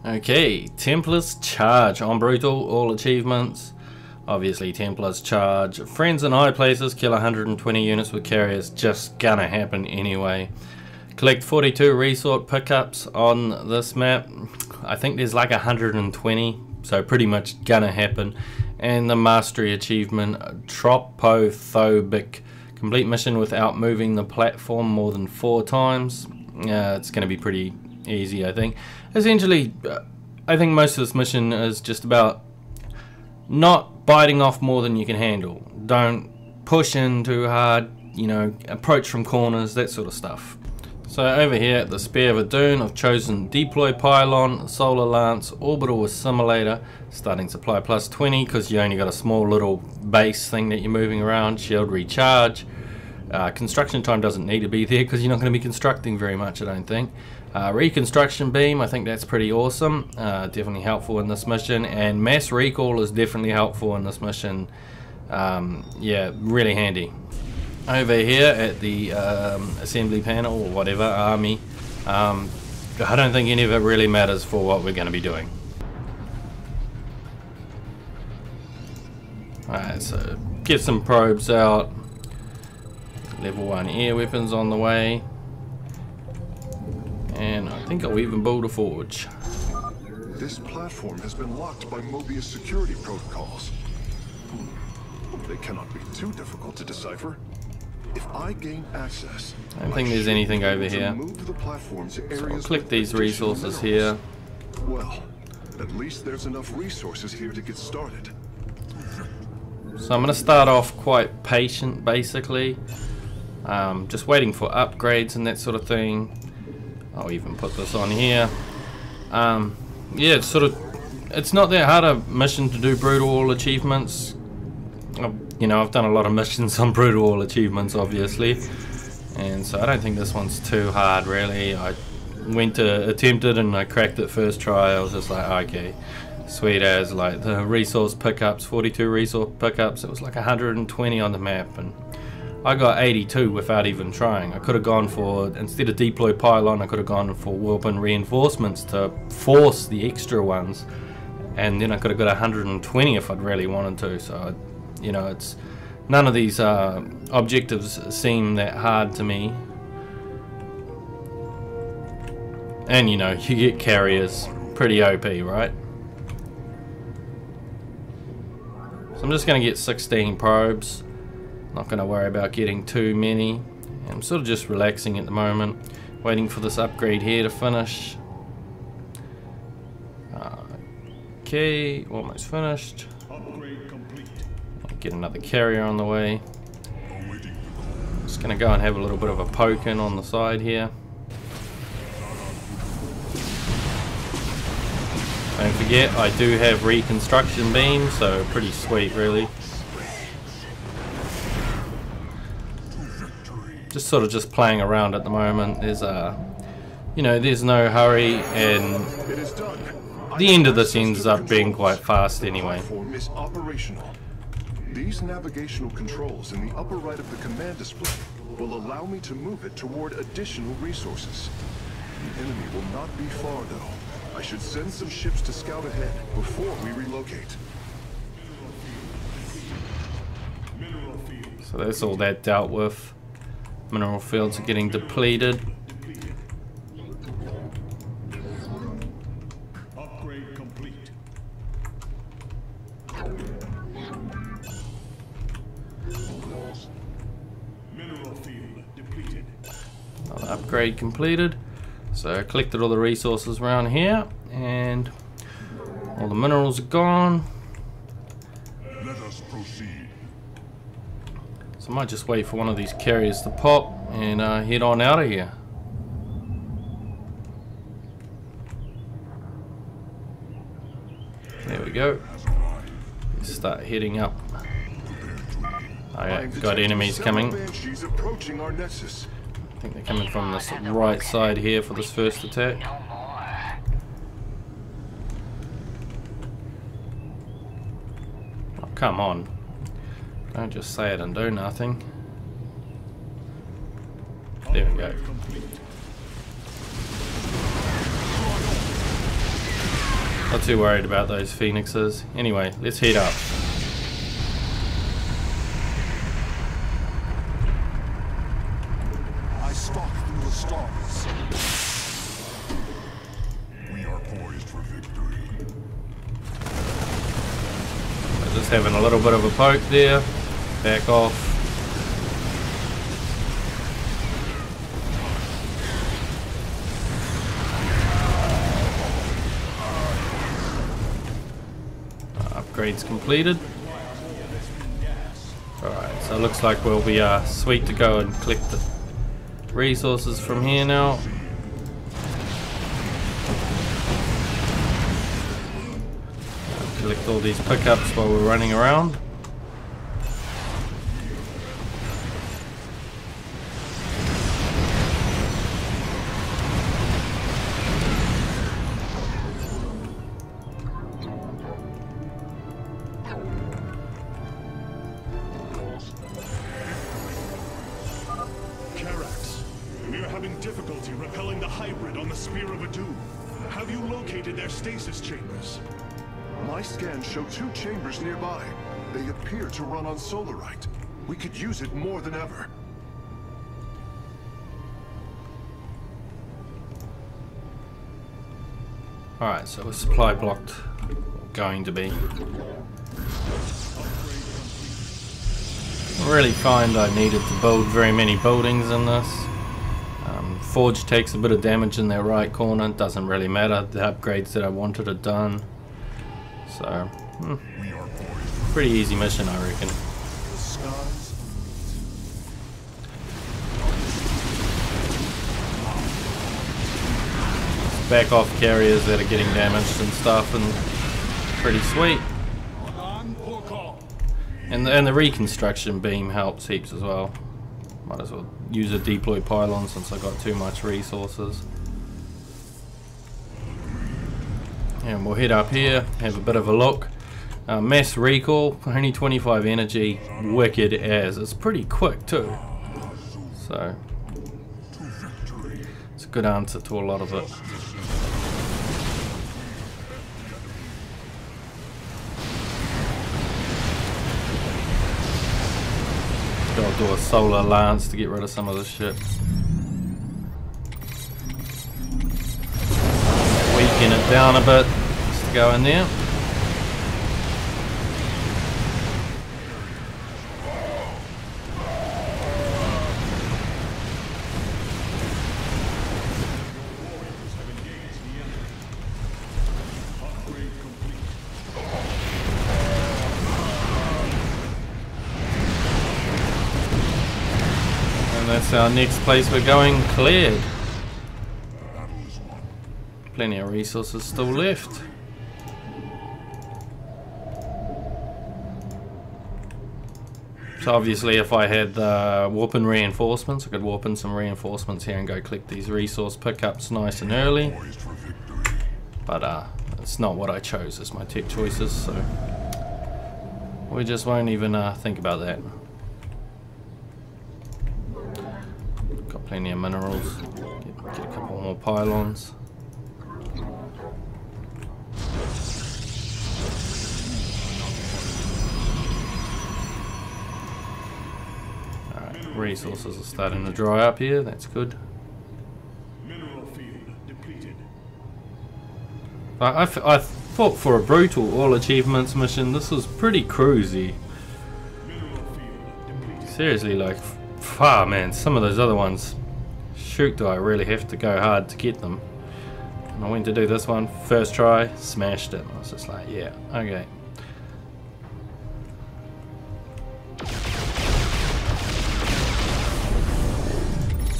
Okay, Templars charge on brutal, all achievements. Obviously Templars charge. Friends in high places kill 120 units with carriers, just gonna happen anyway. Collect 42 resource pickups on this map. I think there's like 120, so pretty much gonna happen. And the mastery achievement, Tropophobic. Complete mission without moving the platform more than 4 times. It's gonna be pretty easy, I think. Essentially, I think most of this mission is just about not biting off more than you can handle. Don't push in too hard, you know, approach from corners, that sort of stuff. So over here at the Spear of Adun, I've chosen Deploy Pylon, Solar Lance, Orbital Assimilator, starting supply plus 20 because you only got a small little base thing that you're moving around, Shield Recharge. Construction time doesn't need to be there because you're not going to be constructing very much, I don't think. Reconstruction Beam, I think that's pretty awesome, definitely helpful in this mission, and Mass Recall is definitely helpful in this mission. Yeah, really handy. Over here at the assembly panel or whatever, army, I don't think any of it really matters for what we're going to be doing. Alright, so get some probes out. Level 1 air weapons on the way. And I think I'll even build a forge. This platform has been locked by Mobius security protocols. They cannot be too difficult to decipher. If I gain access, I don't think there's anything over here. So I'll click these resources here. Well, at least there's enough resources here to get started. So I'm going to start off quite patient, basically. Just waiting for upgrades and that sort of thing. I'll even put this on here. Yeah, it's not that hard a mission to do brutal all achievements. You know, I've done a lot of missions on brutal all achievements, obviously, and so I don't think this one's too hard, really. I went to attempt it and I cracked it first try. I was just like, okay, sweet as. Like the resource pickups, 42 resource pickups, it was like 120 on the map, and I got 82 without even trying. I could have gone for, instead of Deploy Pylon, I could have gone for weapon reinforcements to force the extra ones, and then I could have got 120 if I'd really wanted to. So you know, it's none of these objectives seem that hard to me. And you know, you get carriers, pretty OP, right? So I'm just going to get 16 probes. Not going to worry about getting too many. I'm sort of just relaxing at the moment, waiting for this upgrade here to finish. Okay, almost finished. Get another carrier on the way. Just gonna go and have a little bit of a poke in on the side here. Don't forget, I do have reconstruction beams, so pretty sweet, really. Just sort of just playing around at the moment. There's you know, there's no hurry, and the end of this ends up being quite fast anyway. These navigational controls in the upper right of the command display will allow me to move it toward additional resources. The enemy will not be far, though. I should send some ships to scout ahead before we relocate. So that's all that dealt with. Mineral fields are getting depleted. Upgrade complete. Mineral field depleted. Another upgrade completed. So I collected all the resources around here, and all the minerals are gone. Let us proceed. So I might just wait for one of these carriers to pop and head on out of here. There we go. Let's start heading up. I got enemies coming. I I think they're coming from this right side here for this first attack. Oh, come on. Don't just say it and do nothing. There we go. Not too worried about those phoenixes. Anyway, let's head up. I stalk through the stars. We are poised for victory. Just having a little bit of a poke there. Back off. Upgrades completed. Alright, so it looks like we'll be sweet to go and collect the resources from here now. Collect all these pickups while we're running around. We are having difficulty repelling the hybrid on the Spear of Adu. Have you located their stasis chambers? My scans show 2 chambers nearby. They appear to run on solarite. We could use it more than ever. Alright, so a supply blocked going to be. I really find I needed to build very many buildings in this. Forge takes a bit of damage in their right corner, it doesn't really matter, the upgrades that I wanted are done. So, pretty easy mission I reckon. Back off carriers that are getting damaged and stuff, and pretty sweet. And the reconstruction beam helps heaps as well. Might as well use a deploy pylon since I got too much resources. And we'll head up here, have a bit of a look. Mass recall, only 25 energy, wicked as. It's pretty quick too. So, it's a good answer to a lot of it. I'll do a solar lance to get rid of some of this shit. Weaken it down a bit just to go in there. That's our next place we're going, cleared. Plenty of resources still left. So obviously if I had warp in reinforcements, I could warp in some reinforcements here and go collect these resource pickups nice and early. But it's not what I chose as my tech choices, so we just won't even think about that. Plenty of minerals. Get a couple more pylons. Alright, resources are starting to dry up here, that's good. Mineral field depleted. I thought for a brutal all achievements mission this was pretty cruisy. Mineral field depleted. Seriously, like, man, some of those other ones, shoot, do I really have to go hard to get them. And I went to do this one, first try, smashed it. I was just like, yeah, okay.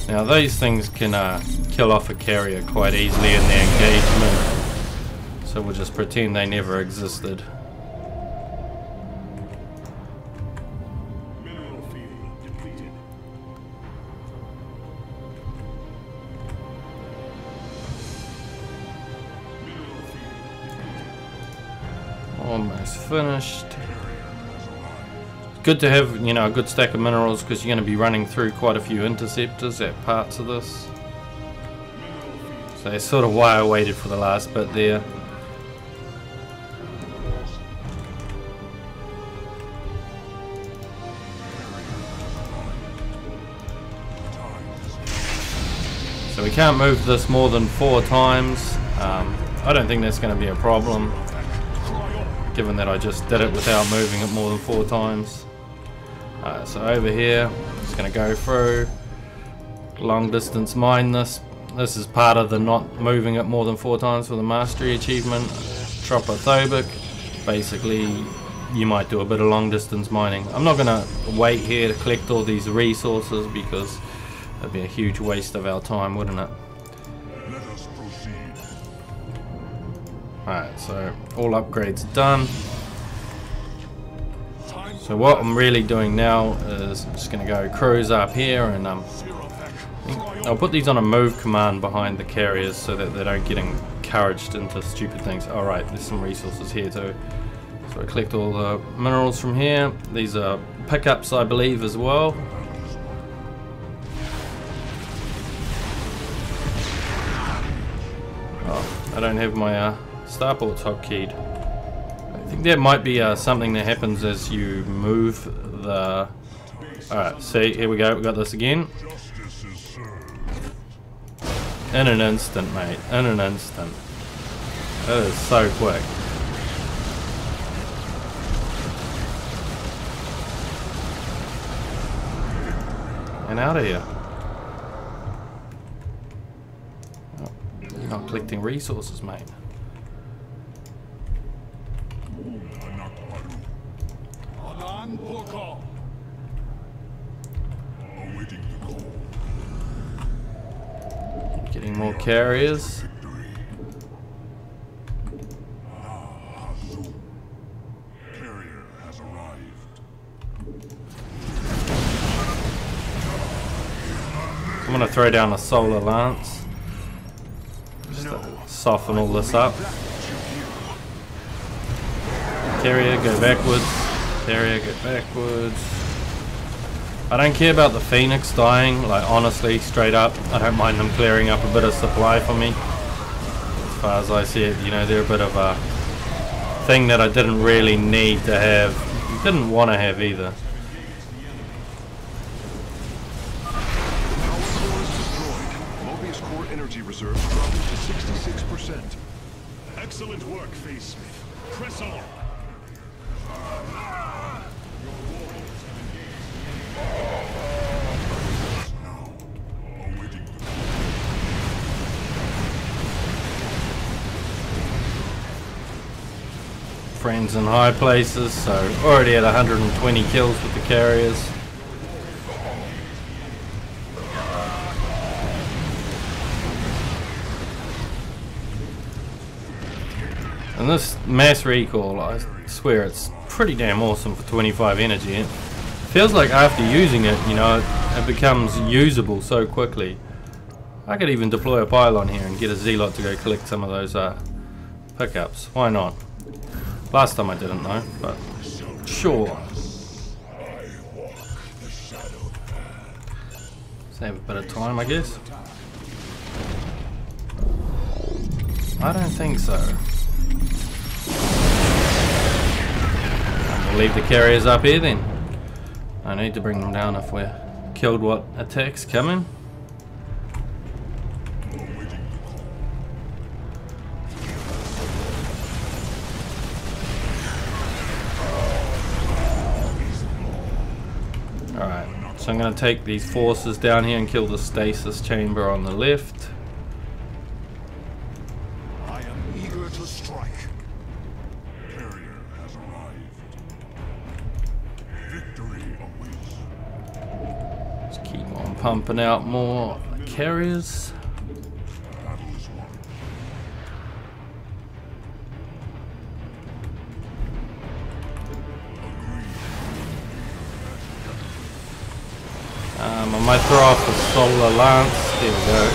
Now these things can kill off a carrier quite easily in their engagement, so we'll just pretend they never existed. Almost finished. Good to have, you know, a good stack of minerals because you're going to be running through quite a few interceptors at parts of this. So that's sort of why I waited for the last bit there. we can't move this more than 4 times. I don't think that's going to be a problem, given that I just did it without moving it more than 4 times. So over here, just going to go through, long distance mine this. This is part of the not moving it more than 4 times for the mastery achievement. Tropophobic. Basically, you might do a bit of long distance mining. I'm not going to wait here to collect all these resources because that'd be a huge waste of our time, wouldn't it? Let us proceed. Alright, so all upgrades done. So what I'm really doing now is I'm just going to go cruise up here, and I'll put these on a move command behind the carriers so that they don't get encouraged into stupid things. Alright, there's some resources here too. So I collect all the minerals from here. These are pickups, I believe, as well. Oh, I don't have my starports hotkeyed. I think that might be something that happens as you move the... Alright, see, here we go, we got this again. In an instant, mate, in an instant. That is so quick. And out of here. Oh, you're not collecting resources, mate. Getting more carriers. Carrier has arrived. I'm going to throw down a solar lance. Just to soften all this up. Carrier, go backwards. Carrier, go backwards. I don't care about the Phoenix dying, like honestly, straight up. I don't mind them clearing up a bit of supply for me. As far as I see it, you know, they're a bit of a thing that I didn't really need to have. Didn't want to have either. Core energy reserves dropping to 66%. Excellent work, Face Smith. Press on. Friends in high places, so already at 120 kills with the carriers. And this mass recall, I swear it's pretty damn awesome for 25 energy. It feels like after using it, you know, it becomes usable so quickly. I could even deploy a pylon here and get a Zealot to go collect some of those pickups. Why not? Last time I didn't though, but sure. Save a bit of time, I guess. I don't think so. We'll leave the carriers up here then. I need to bring them down if we're killed what attacks coming. Alright, so I'm going to take these forces down here and kill the stasis chamber on the left. I am eager to strike. Carrier has arrived. Victory awaits. Just keep on pumping out more carriers. Battle is won. I might throw off the solar lance. There we go.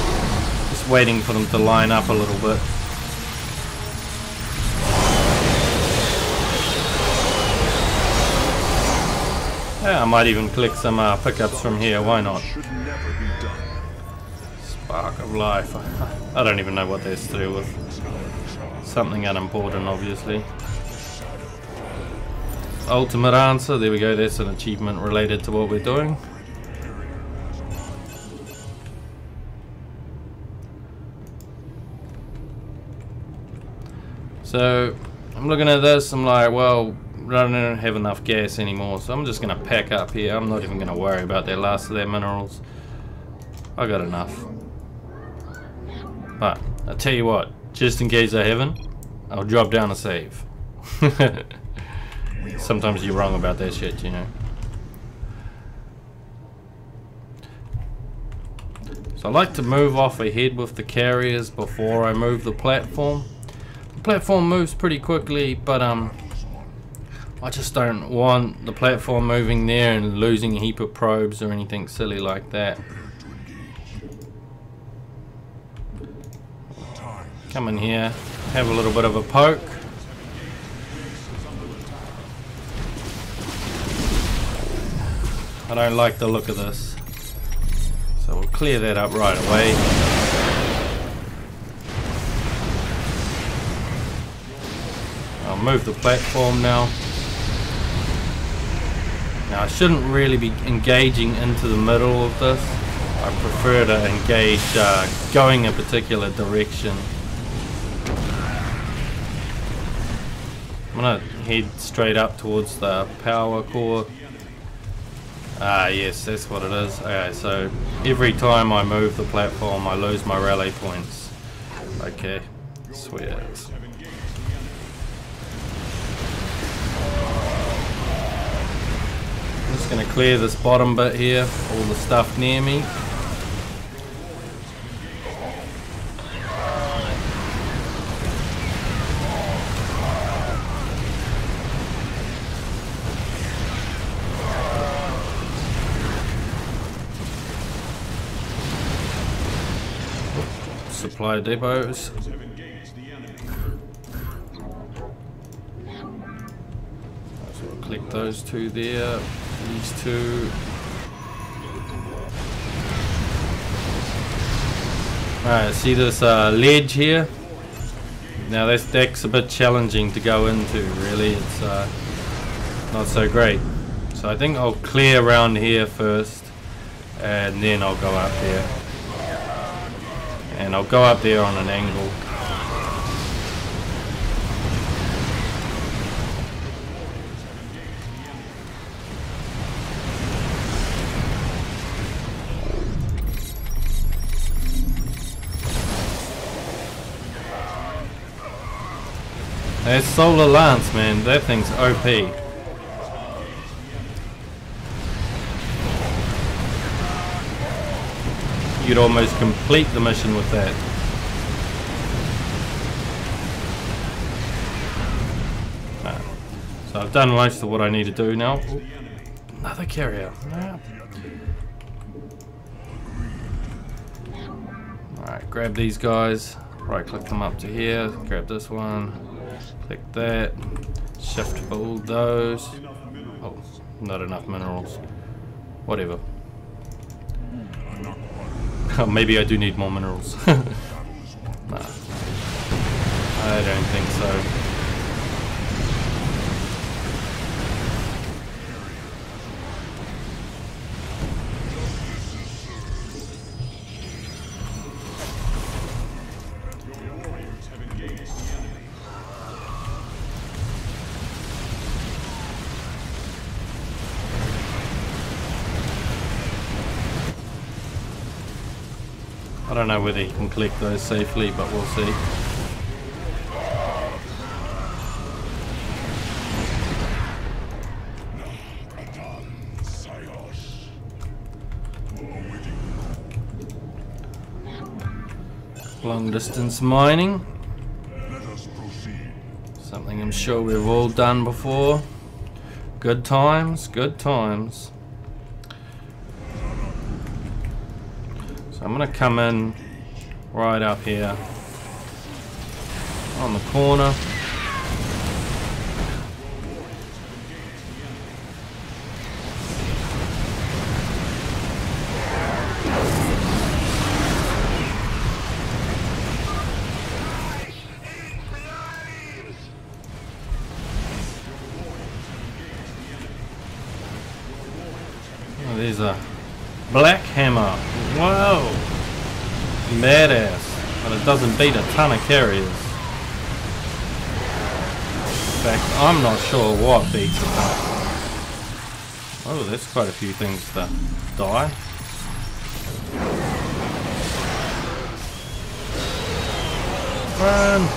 Just waiting for them to line up a little bit. Yeah, I might even collect some pickups from here. Why not? Should never be done. Spark of life. I don't even know what that's to do with. Something unimportant, obviously. Ultimate answer. There we go. That's an achievement related to what we're doing. So I'm looking at this, I'm like, well, I don't have enough gas anymore, so I'm just gonna pack up here. I'm not even gonna worry about that last of their minerals. I got enough. But I'll tell you what, just in case I haven't, I'll drop down a save. Sometimes you're wrong about that shit, you know. So I like to move off ahead with the carriers before I move the platform. The platform moves pretty quickly, but I just don't want the platform moving there and losing a heap of probes or anything silly like that. Come in here, have a little bit of a poke. I don't like the look of this, so we'll clear that up right away. I'll move the platform now. Now I shouldn't really be engaging into the middle of this. I prefer to engage going a particular direction. I'm gonna head straight up towards the power core. Ah, yes, that's what it is. Okay, so every time I move the platform, I lose my rally points. Okay, sweet as. I'm just gonna clear this bottom bit here, all the stuff near me. Supply depots. So we'll click those two there, these two. Alright, see this ledge here? Now this deck's a bit challenging to go into, really. It's not so great. So I think I'll clear around here first, and then I'll go up there. And I'll go up there on an angle. That solar lance, man, that thing's OP. You'd almost complete the mission with that. So I've done most of what I need to do now. Ooh, another carrier. Alright, grab these guys. Right click them up to here. Grab this one. Click that. Shift for all those. Oh, not enough minerals. Whatever. Oh, maybe I do need more minerals. Nah, I don't think so. I don't know whether you can collect those safely, but we'll see. Long distance mining. Something I'm sure we've all done before. Good times, good times. I'm going to come in right up here on the corner. Oh, there's a black hammer. Whoa! Badass. But it doesn't beat a ton of carriers. I'm not sure what beats it up. Oh, there's quite a few things to die. Run!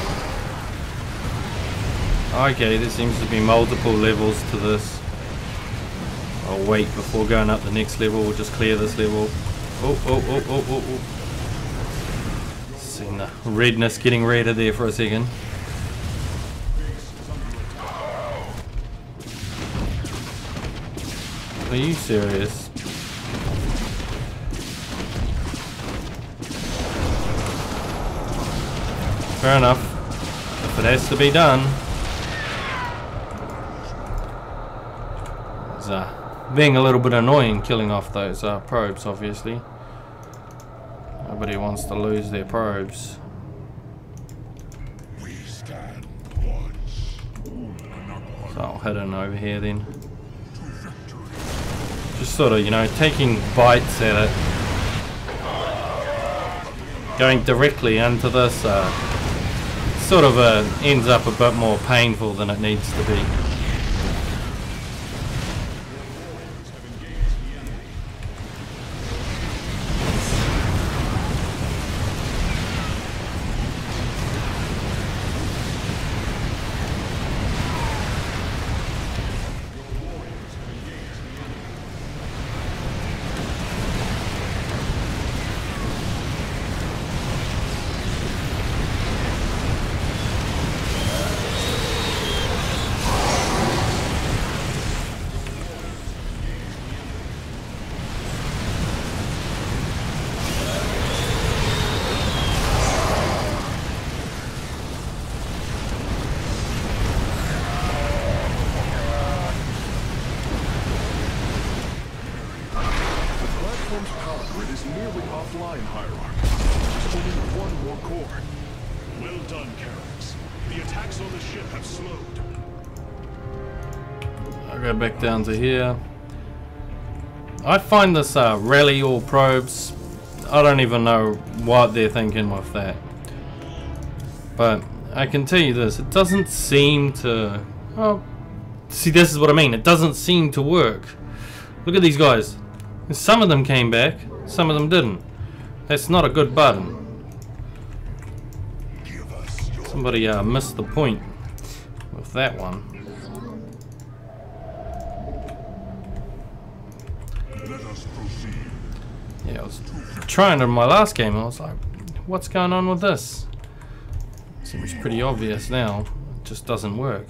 Okay, there seems to be multiple levels to this. I'll wait before going up the next level. We'll just clear this level. Oh, oh, oh, oh, oh, oh. Seen the redness getting redder there for a second. Are you serious? Fair enough. If it has to be done. It's being a little bit annoying killing off those probes, obviously. Nobody wants to lose their probes. So I'll head in over here then. Just sort of, you know, taking bites at it. Going directly into this sort of ends up a bit more painful than it needs to be. Well done, Carrots. The attacks on the ship have slowed. I'll go back down to here. I find this rally all probes. I don't even know what they're thinking with that. But I can tell you this, it doesn't seem to... Oh, see, this is what I mean. It doesn't seem to work. Look at these guys. Some of them came back, some of them didn't. That's not a good button. Somebody missed the point with that one. Yeah, I was trying in my last game. I was like, what's going on with this? Seems pretty obvious now. It just doesn't work.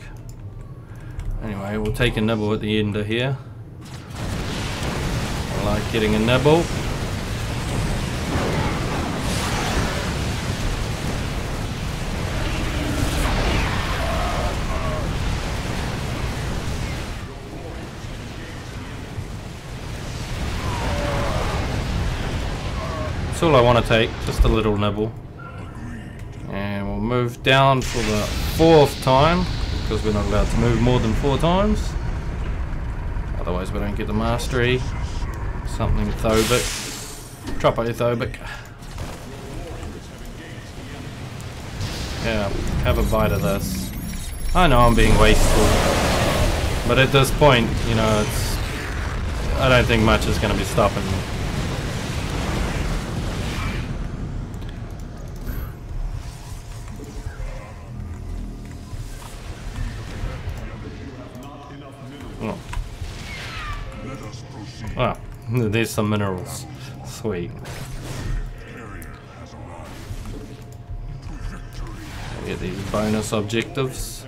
Anyway, we'll take a nibble at the end of here. I like getting a nibble. That's all I want to take, just a little nibble. And we'll move down for the 4th time, because we're not allowed to move more than 4 times. Otherwise we don't get the mastery. Something Thobic. Tropophobic. Yeah, have a bite of this. I know I'm being wasteful, but at this point, you know, it's... I don't think much is going to be stopping me. Oh, there's some minerals. Sweet. We get these bonus objectives.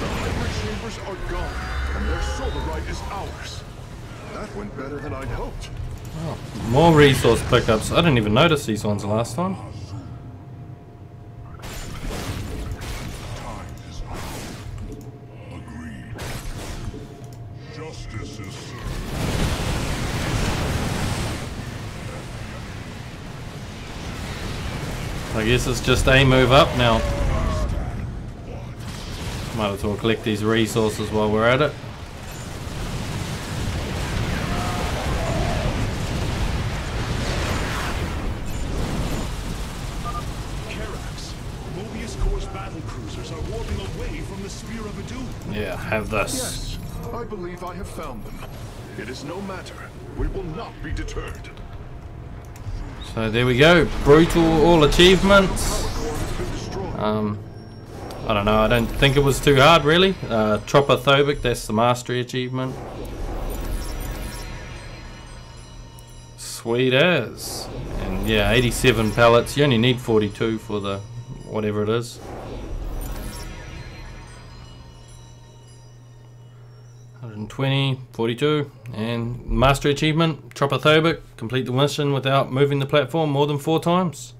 The hybrid chambers are gone, and their solarite is ours. That went better than I'd hoped. Oh, more resource pickups. I didn't even notice these ones last time. Justice is served. I guess it's just a move up now. Might as well collect these resources while we're at it. are warping away from the Spear of Adu. Yeah, have this. Yes, I believe I have found them. It is no matter. We will not be deterred. So there we go. Brutal all achievements. Power core has been destroyed. I don't know, I don't think it was too hard really. Tropophobic, that's the mastery achievement. Sweet as. And yeah, 87 pallets. You only need 42 for the whatever it is. 120, 42, and mastery achievement, Tropophobic, complete the mission without moving the platform more than 4 times.